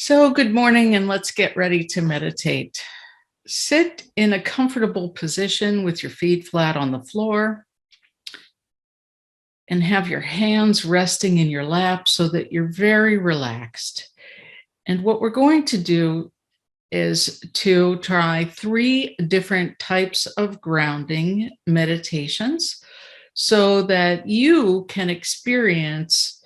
So, good morning, and let's get ready to meditate. Sit in a comfortable position with your feet flat on the floor and have your hands resting in your lap so that you're very relaxed. And what we're going to do is to try three different types of grounding meditations so that you can experience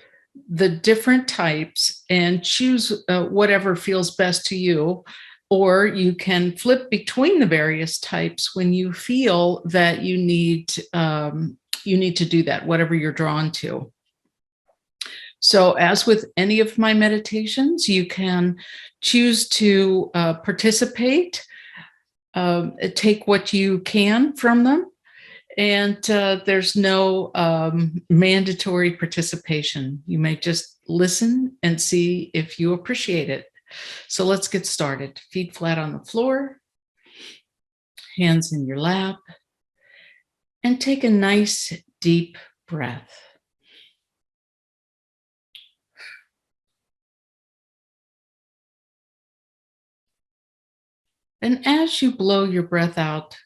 the different types and choose whatever feels best to you, or you can flip between the various types when you feel that you need to do that, whatever you're drawn to. So, as with any of my meditations, you can choose to participate, take what you can from them, and there's no mandatory participation. You may just listen and see if you appreciate it. So let's get started. Feet flat on the floor, hands in your lap, and take a nice deep breath. And as you blow your breath out,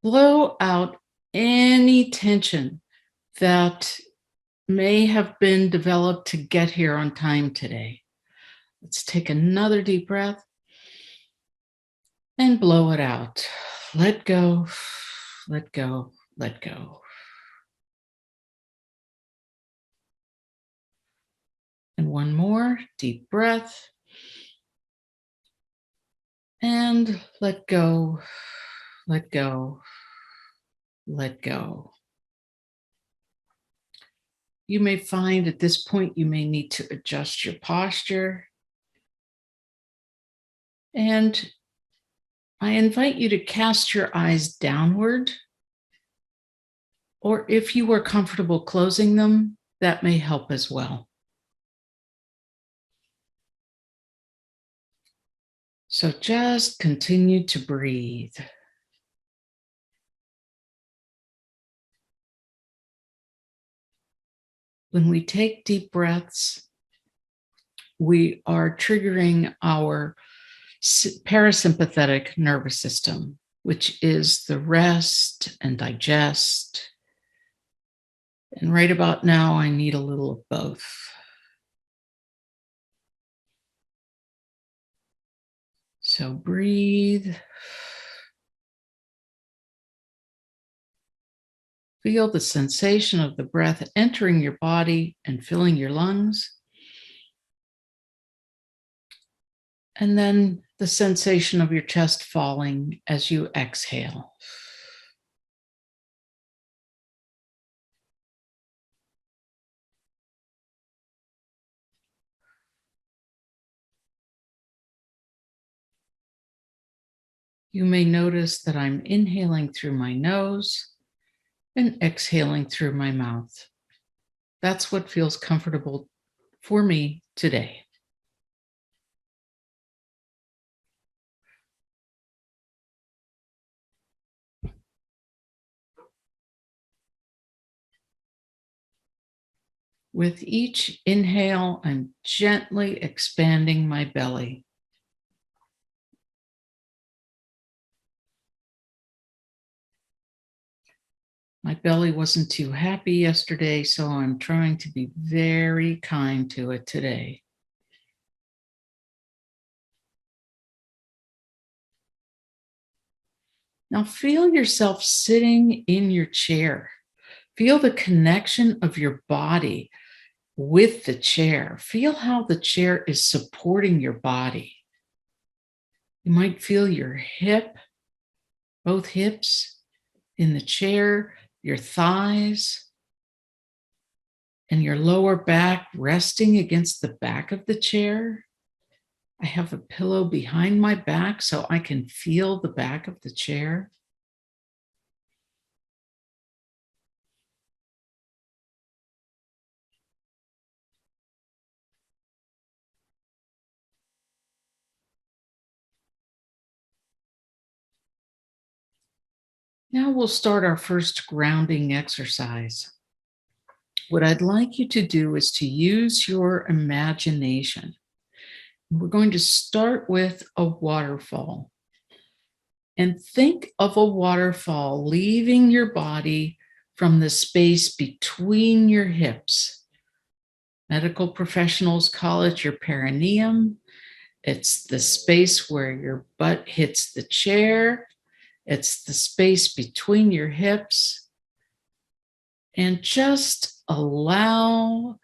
blow out any tension that may have been developed to get here on time today. Let's take another deep breath and blow it out. Let go, let go, let go. And one more deep breath. And let go, let go, let go. You may find at this point you may need to adjust your posture. And I invite you to cast your eyes downward, or if you are comfortable closing them, that may help as well. So just continue to breathe. When we take deep breaths, we are triggering our parasympathetic nervous system, which is the rest and digest. And right about now, I need a little of both. So breathe. Feel the sensation of the breath entering your body and filling your lungs. And then the sensation of your chest falling as you exhale. You may notice that I'm inhaling through my nose and exhaling through my mouth. That's what feels comfortable for me today. With each inhale, I'm gently expanding my belly. My belly wasn't too happy yesterday, so I'm trying to be very kind to it today. Now feel yourself sitting in your chair. Feel the connection of your body with the chair. Feel how the chair is supporting your body. You might feel your hip, both hips in the chair, your thighs, and your lower back resting against the back of the chair. I have a pillow behind my back so I can feel the back of the chair. Now we'll start our first grounding exercise. What I'd like you to do is to use your imagination We're going to start with a waterfall. And think of a waterfall leaving your body from the space between your hips. Medical professionals call it your perineum. It's the space where your butt hits the chair. It's the space between your hips. And just allow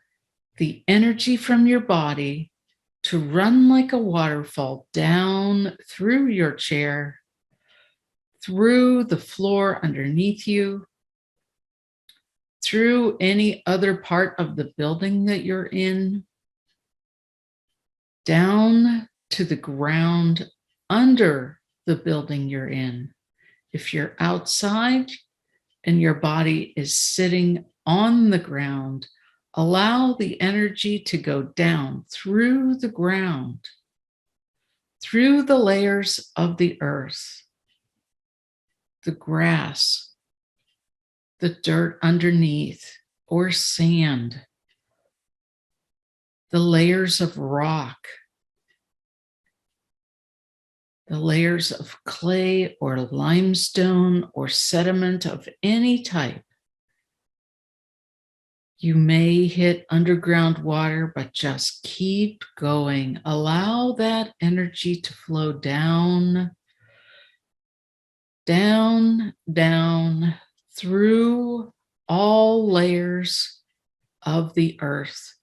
the energy from your body to run like a waterfall down through your chair, through the floor underneath you, through any other part of the building that you're in, down to the ground under the building you're in. If you're outside and your body is sitting on the ground, allow the energy to go down through the ground, through the layers of the earth, the grass, the dirt underneath, or sand, the layers of rock, the layers of clay or limestone or sediment of any type. You may hit underground water, but just keep going. Allow that energy to flow down, down, down through all layers of the earth.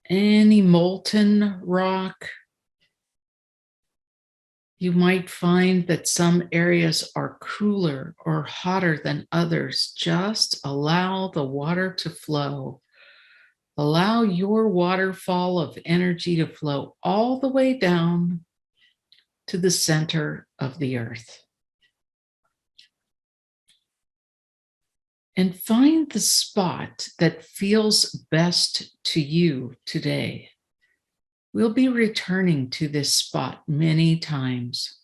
Any molten rock, you might find that some areas are cooler or hotter than others. Just allow the water to flow. Allow your waterfall of energy to flow all the way down to the center of the earth. And find the spot that feels best to you today. We'll be returning to this spot many times.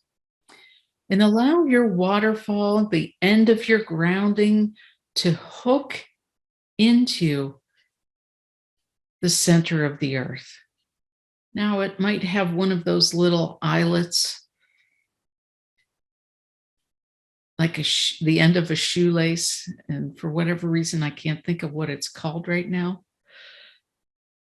And allow your waterfall, the end of your grounding, to hook into the center of the earth. Now, it might have one of those little eyelets, like the end of a shoelace. And for whatever reason, I can't think of what it's called right now.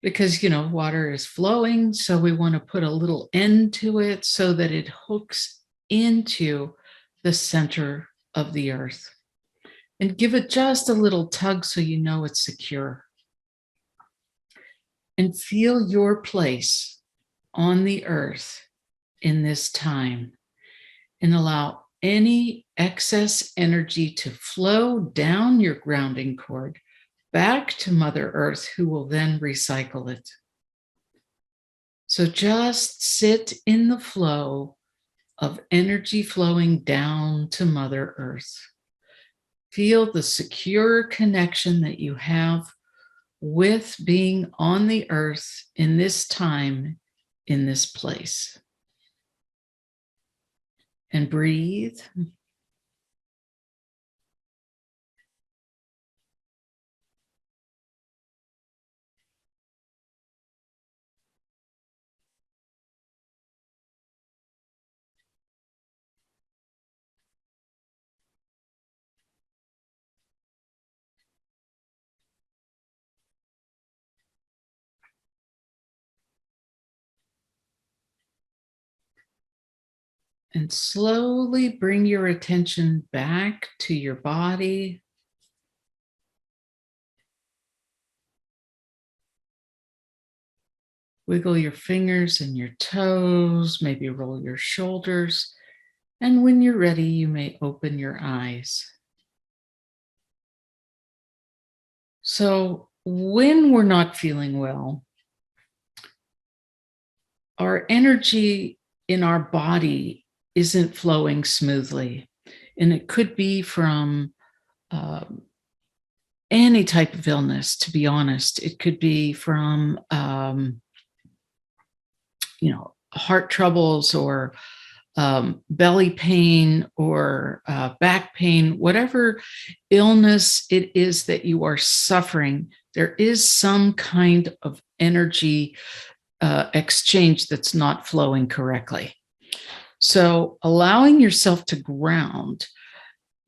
Because, water is flowing, so we want to put a little end to it so that it hooks into the center of the earth. And give it just a little tug so you know it's secure. And feel your place on the earth in this time. And allow any excess energy to flow down your grounding cord back to Mother Earth, who will then recycle it. So just sit in the flow of energy flowing down to Mother Earth. Feel the secure connection that you have with being on the earth in this time, in this place. And breathe. And slowly bring your attention back to your body. Wiggle your fingers and your toes, maybe roll your shoulders. And when you're ready, you may open your eyes. So when we're not feeling well, our energy in our body isn't flowing smoothly. And it could be from any type of illness, to be honest. It could be from, heart troubles or belly pain or back pain, whatever illness it is that you are suffering, there is some kind of energy exchange that's not flowing correctly. So allowing yourself to ground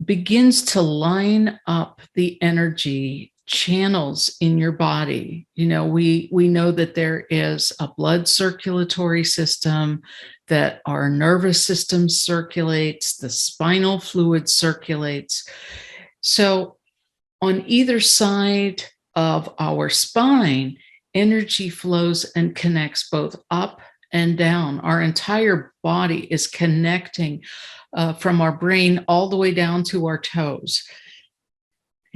begins to line up the energy channels in your body. We know that there is a blood circulatory system, that our nervous system circulates, the spinal fluid circulates. So on either side of our spine, energy flows and connects both up and down. Our entire body is connecting from our brain all the way down to our toes.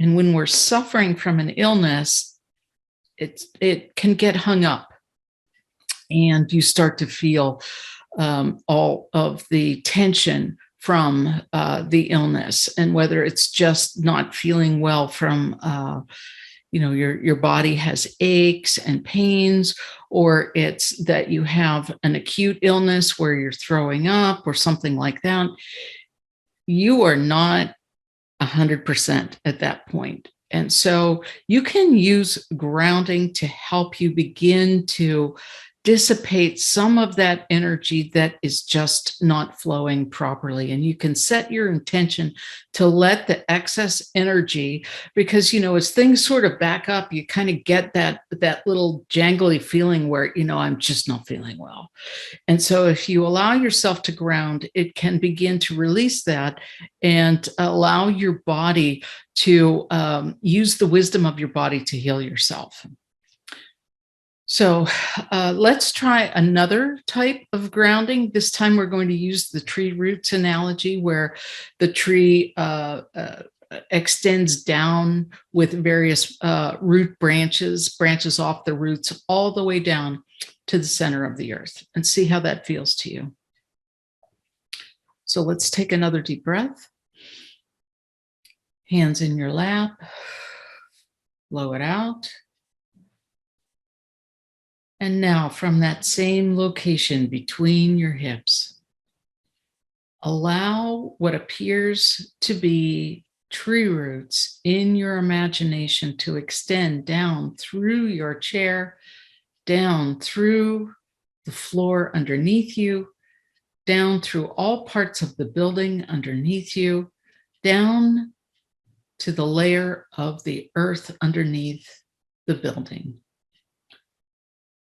And when we're suffering from an illness, it can get hung up, and you start to feel all of the tension from the illness, and whether it's just not feeling well from your body has aches and pains, or it's that you have an acute illness where you're throwing up or something like that. You are not 100% at that point. And so you can use grounding to help you begin to dissipate some of that energy that is just not flowing properly. And you can set your intention to let the excess energy, because, as things sort of back up, you kind of get that little jangly feeling where, I'm just not feeling well. And so if you allow yourself to ground, it can begin to release that and allow your body to use the wisdom of your body to heal yourself. So let's try another type of grounding. This time we're going to use the tree roots analogy, where the tree extends down with various root branches off the roots all the way down to the center of the earth, and see how that feels to you. So let's take another deep breath. Hands in your lap, blow it out. And now from that same location between your hips, allow what appears to be tree roots in your imagination to extend down through your chair, down through the floor underneath you, down through all parts of the building underneath you, down to the layer of the earth underneath the building.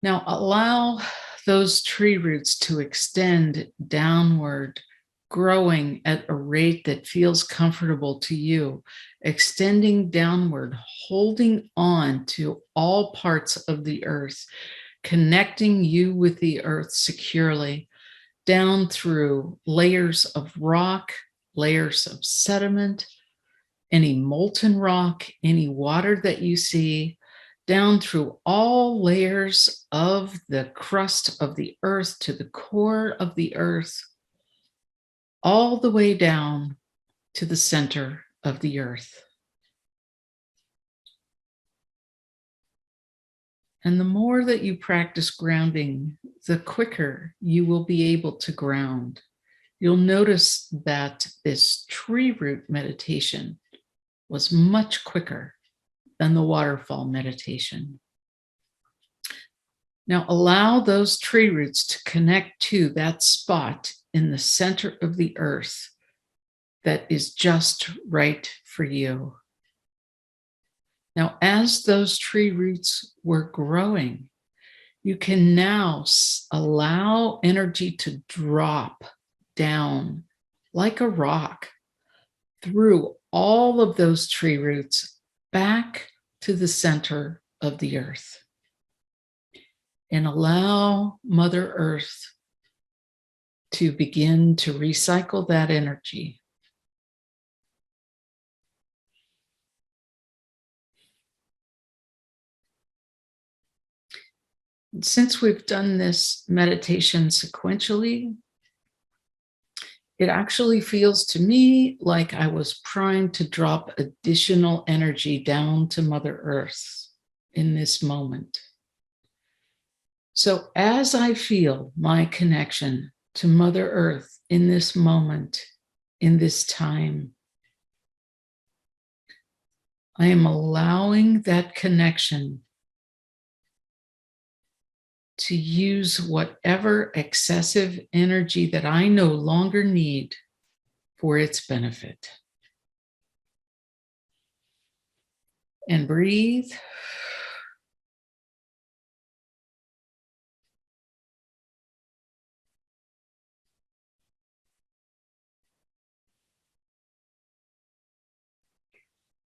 Now allow those tree roots to extend downward, growing at a rate that feels comfortable to you, extending downward, holding on to all parts of the earth, connecting you with the earth securely, down through layers of rock, layers of sediment, any molten rock, any water that you see, down through all layers of the crust of the earth to the core of the earth, all the way down to the center of the earth. And the more that you practice grounding, the quicker you will be able to ground. You'll notice that this tree root meditation was much quicker than the waterfall meditation. Now allow those tree roots to connect to that spot in the center of the earth that is just right for you. Now, as those tree roots were growing, you can now allow energy to drop down like a rock through all of those tree roots back to the center of the earth. And allow Mother Earth to begin to recycle that energy. And since we've done this meditation sequentially, it actually feels to me like I was primed to drop additional energy down to Mother Earth in this moment. So as I feel my connection to Mother Earth in this moment, in this time, I am allowing that connection to use whatever excessive energy that I no longer need for its benefit. And breathe.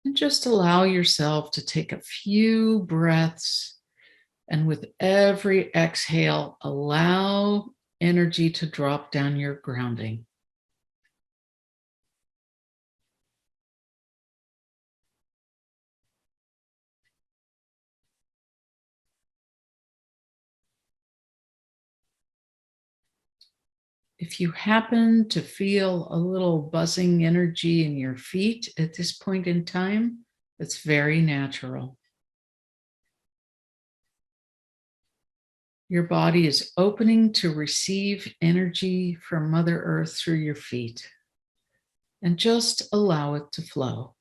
And just allow yourself to take a few breaths. And with every exhale, allow energy to drop down your grounding. If you happen to feel a little buzzing energy in your feet at this point in time, it's very natural. Your body is opening to receive energy from Mother Earth through your feet, and just allow it to flow.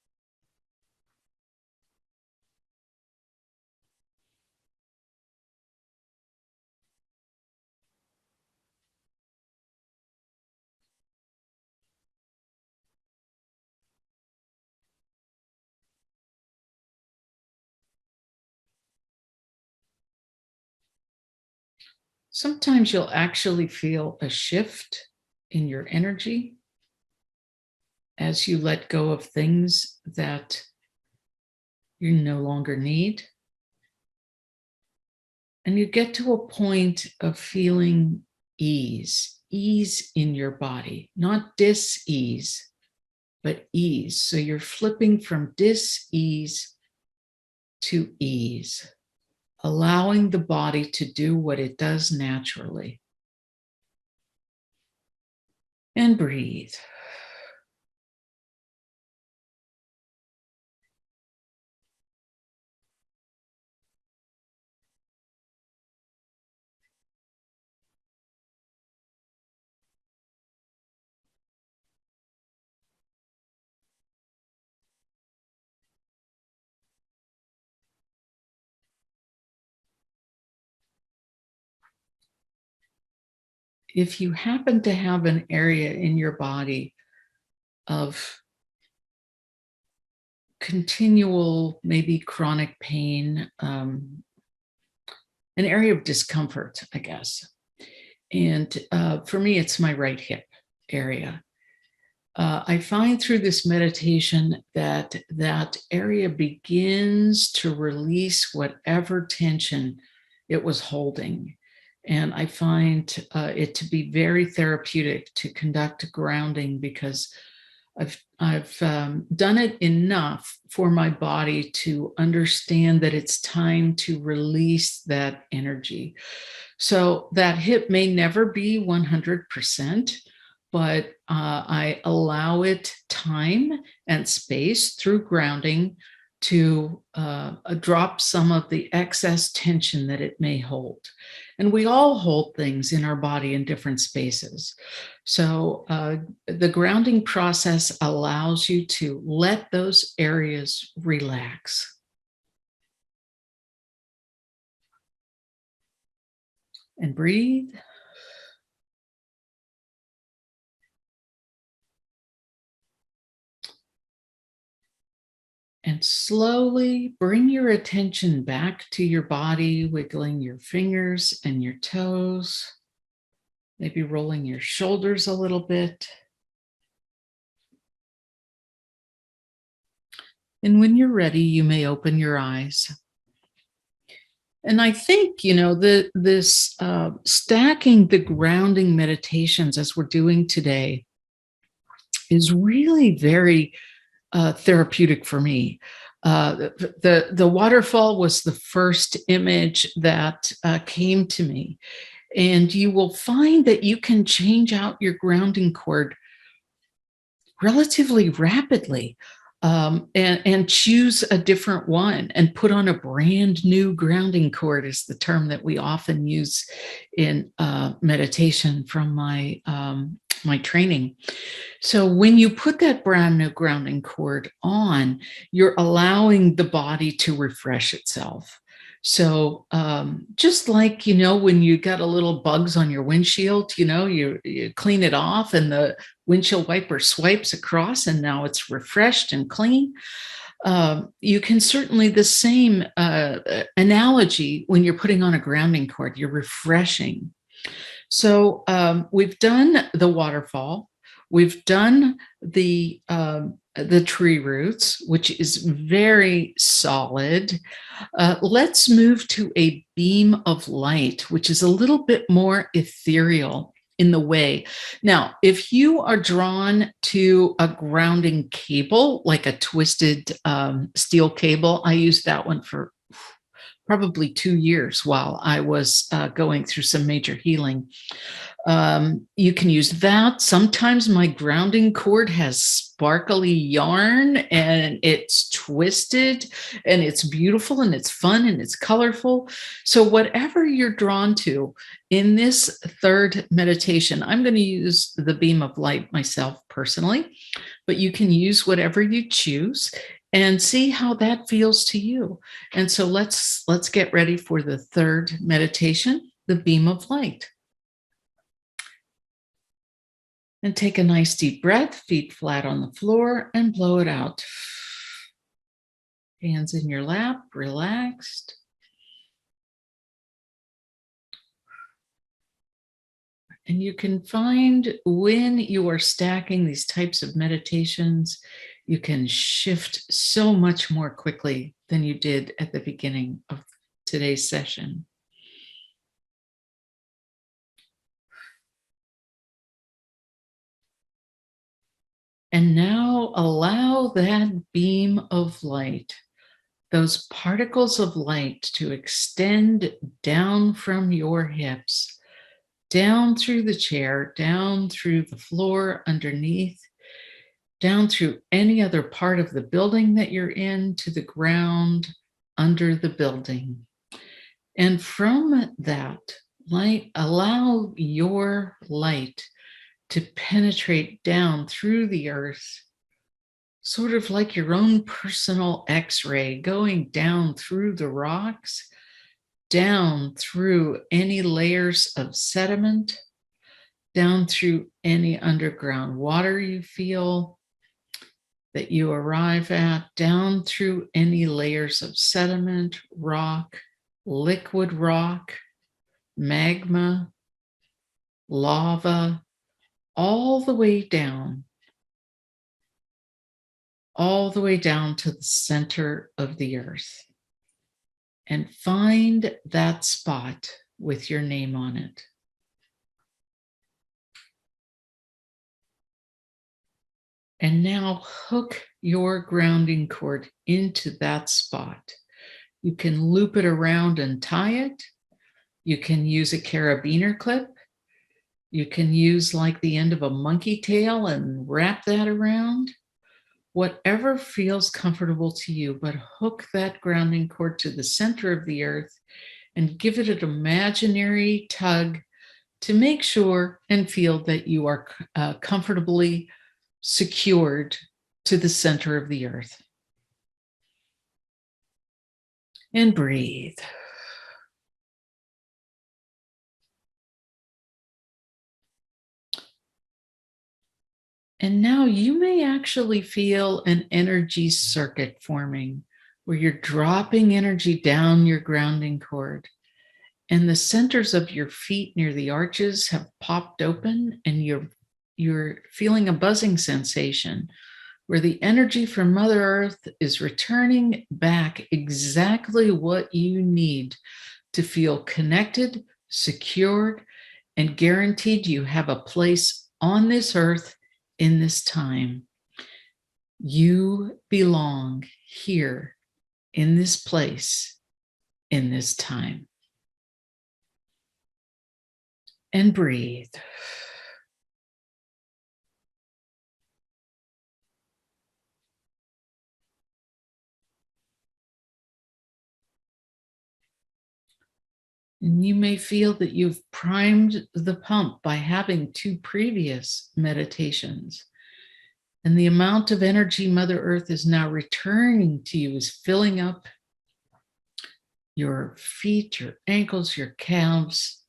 Sometimes you'll actually feel a shift in your energy as you let go of things that you no longer need. And you get to a point of feeling ease in your body, not dis-ease, but ease. So you're flipping from dis-ease to ease, allowing the body to do what it does naturally. And breathe. If you happen to have an area in your body of continual, maybe chronic pain, an area of discomfort, I guess. And for me, it's my right hip area. I find through this meditation that that area begins to release whatever tension it was holding. And I find it to be very therapeutic to conduct grounding because I've done it enough for my body to understand that it's time to release that energy. So that hip may never be 100%, but I allow it time and space through grounding to drop some of the excess tension that it may hold. And we all hold things in our body in different spaces. So the grounding process allows you to let those areas relax. And breathe. And slowly bring your attention back to your body, wiggling your fingers and your toes, maybe rolling your shoulders a little bit. And when you're ready, you may open your eyes. And I think, this stacking the grounding meditations as we're doing today is really very therapeutic for me. The waterfall was the first image that came to me. And you will find that you can change out your grounding cord relatively rapidly, and choose a different one and put on a brand new grounding cord is the term that we often use in meditation from my training. So when you put that brand new grounding cord on, you're allowing the body to refresh itself. So just like, when you got a little bugs on your windshield, you clean it off and the windshield wiper swipes across and now it's refreshed and clean. You can certainly, the same analogy when you're putting on a grounding cord, you're refreshing. So we've done the waterfall, we've done the tree roots, which is very solid. Let's move to a beam of light, which is a little bit more ethereal in the way. Now, if you are drawn to a grounding cable, like a twisted steel cable, I used that one for probably 2 years while I was going through some major healing. You can use that. Sometimes my grounding cord has sparkly yarn and it's twisted and it's beautiful and it's fun and it's colorful. So whatever you're drawn to in this third meditation, I'm going to use the beam of light myself personally, but you can use whatever you choose and see how that feels to you. And so let's get ready for the third meditation, the beam of light. And take a nice deep breath, feet flat on the floor, and blow it out. Hands in your lap, relaxed. And you can find when you are stacking these types of meditations, you can shift so much more quickly than you did at the beginning of today's session. And now allow that beam of light, those particles of light, to extend down from your hips, down through the chair, down through the floor underneath, down through any other part of the building that you're in, to the ground under the building. And from that light, allow your light to penetrate down through the earth, sort of like your own personal X-ray, going down through the rocks, down through any layers of sediment, down through any underground water you feel that you arrive at, down through any layers of sediment, rock, liquid rock, magma, lava, all the way down to the center of the earth. And find that spot with your name on it. And now hook your grounding cord into that spot. You can loop it around and tie it. You can use a carabiner clip. You can use like the end of a monkey tail and wrap that around. Whatever feels comfortable to you, but hook that grounding cord to the center of the earth and give it an imaginary tug to make sure and feel that you are comfortably secured to the center of the earth. And breathe. And now you may actually feel an energy circuit forming where you're dropping energy down your grounding cord. And the centers of your feet near the arches have popped open, and you're feeling a buzzing sensation where the energy from Mother Earth is returning back exactly what you need to feel connected, secured, and guaranteed you have a place on this earth in this time. You belong here in this place in this time. And breathe. And you may feel that you've primed the pump by having 2 previous meditations. And the amount of energy Mother Earth is now returning to you is filling up your feet, your ankles, your calves,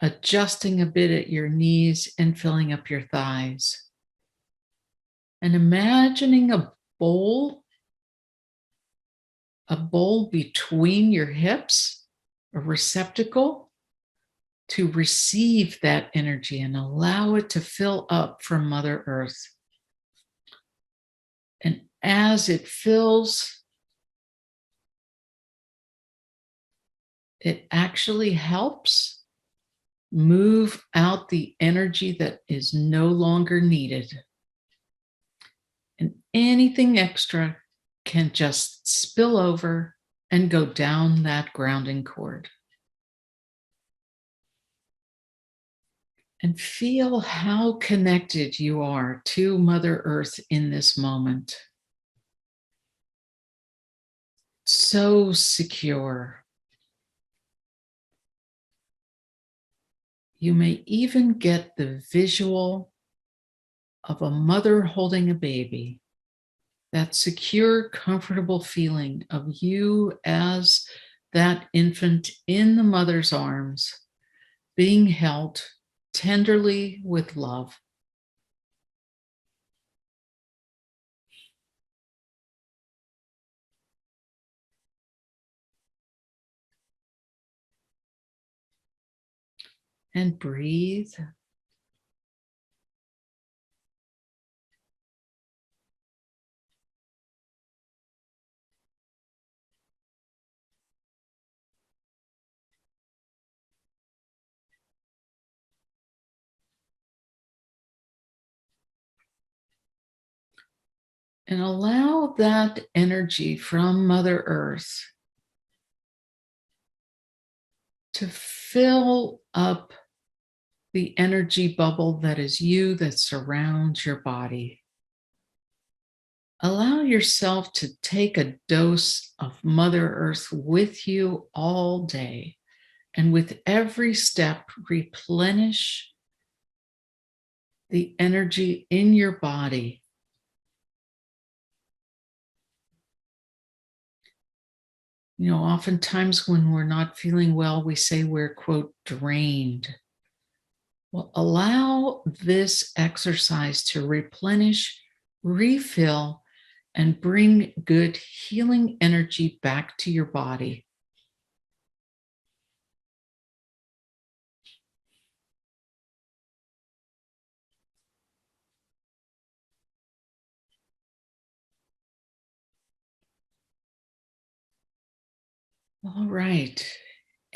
adjusting a bit at your knees and filling up your thighs. And imagining a bowl between your hips, a receptacle to receive that energy and allow it to fill up from Mother Earth. And as it fills, it actually helps move out the energy that is no longer needed. And anything extra can just spill over and go down that grounding cord. And feel how connected you are to Mother Earth in this moment. So secure. You may even get the visual of a mother holding a baby. That secure, comfortable feeling of you as that infant in the mother's arms, being held tenderly with love. And breathe. And allow that energy from Mother Earth to fill up the energy bubble that is you, that surrounds your body. Allow yourself to take a dose of Mother Earth with you all day. And with every step, replenish the energy in your body. You know, oftentimes when we're not feeling well, we say we're, quote, drained. Well, allow this exercise to replenish, refill, and bring good healing energy back to your body. All right,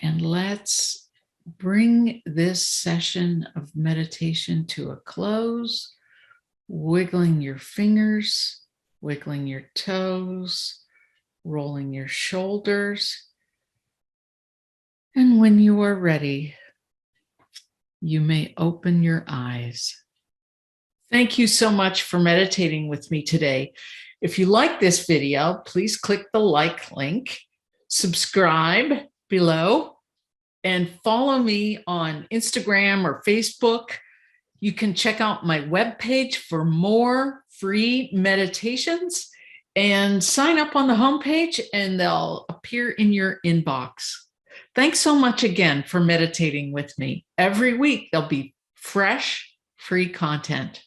and let's bring this session of meditation to a close, wiggling your fingers, wiggling your toes, rolling your shoulders. And when you are ready, you may open your eyes. Thank you so much for meditating with me today. If you like this video, please click the like link, subscribe below, and follow me on Instagram or Facebook. You can check out my webpage for more free meditations and sign up on the homepage and they'll appear in your inbox. Thanks so much again for meditating with me. Every week there'll be fresh, free content.